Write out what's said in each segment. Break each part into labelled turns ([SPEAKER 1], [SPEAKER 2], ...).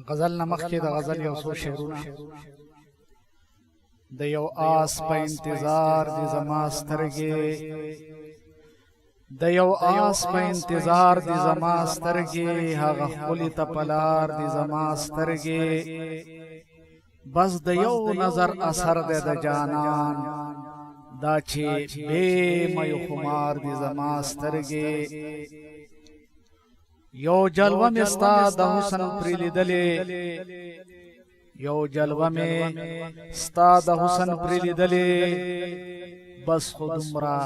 [SPEAKER 1] غزل نمخ کې د غزل یو څو شعرونه د یو آس په انتظار د زما سترګې د یو آس په انتظار د زما سترګې هغه ښکلي ته په لار د زما سترګې بس د یو نظر اثر دی د جانان دا چې بې میو خمار د زما سترګې یو جلوه مې ستا د حسن پرې لیدلې یو جلوه مې ستا د حسن پرې لیدلې بس خو دومره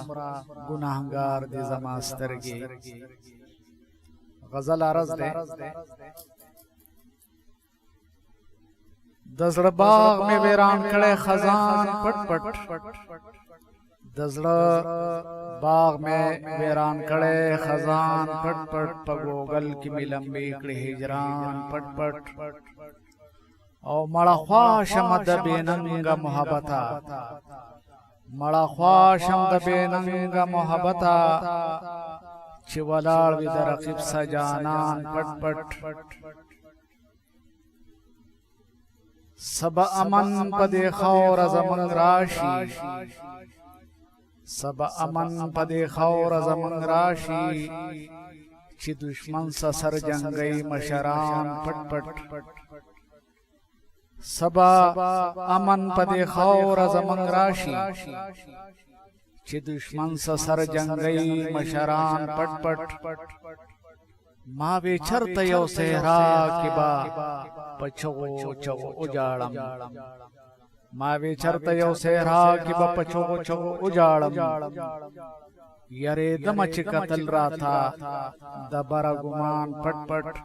[SPEAKER 1] ګناهګار د زما سترګې غزل عرض دی د زړه باغ مې ویران کړی خزان پټ پټ د زړه باغ مې ویران کړی خزان پټ پټ په ګوګل کې مې لمبې کړې هجران پټ پټ او مړه خوا شم د بې ننګه محبته مړه خوا شم د بې ننګه محبته چې ولاړ وي د رقیب سجانان پټ پټ سبا امن په دې خاوره زمونږ راشي سبا امن په دې خاوره زمونږ راشي چې دشمن سر جنگي مشران پټ پټ سبا امن په دې خاوره زمونږ راشي چې دشمن سر جنگي مشران پټ پټ ما وی چرته یو صحرا کې با پچو چغو اجاړم ما وی چرته یو صحرا کې با پچو چغو اجاړم یاره دم چې قتل را تھا د بر ګمان پټ پټ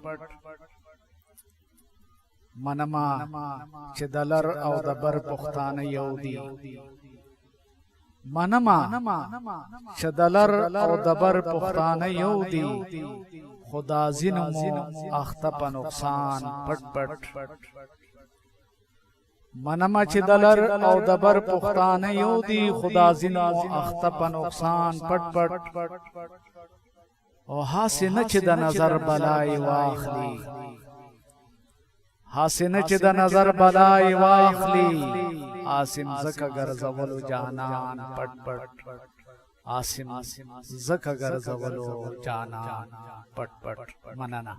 [SPEAKER 1] منما چې دلر او د بر پښتانه یو دی منما چې دلر او د بر پښتانه یو دی خدا زینمو اخته په نقصان پټ پټ منما چې دلر او د بر پښتانه یو دی خدا زینمو اخته په نقصان پټ پټ او حسنه چې د نظر بلای واخلی حسنه چې د نظر بلای واخلی آسم زکه ګرځولو جانان پټ پټ آسم زکه ګرځولو جانان پټ پټ مننه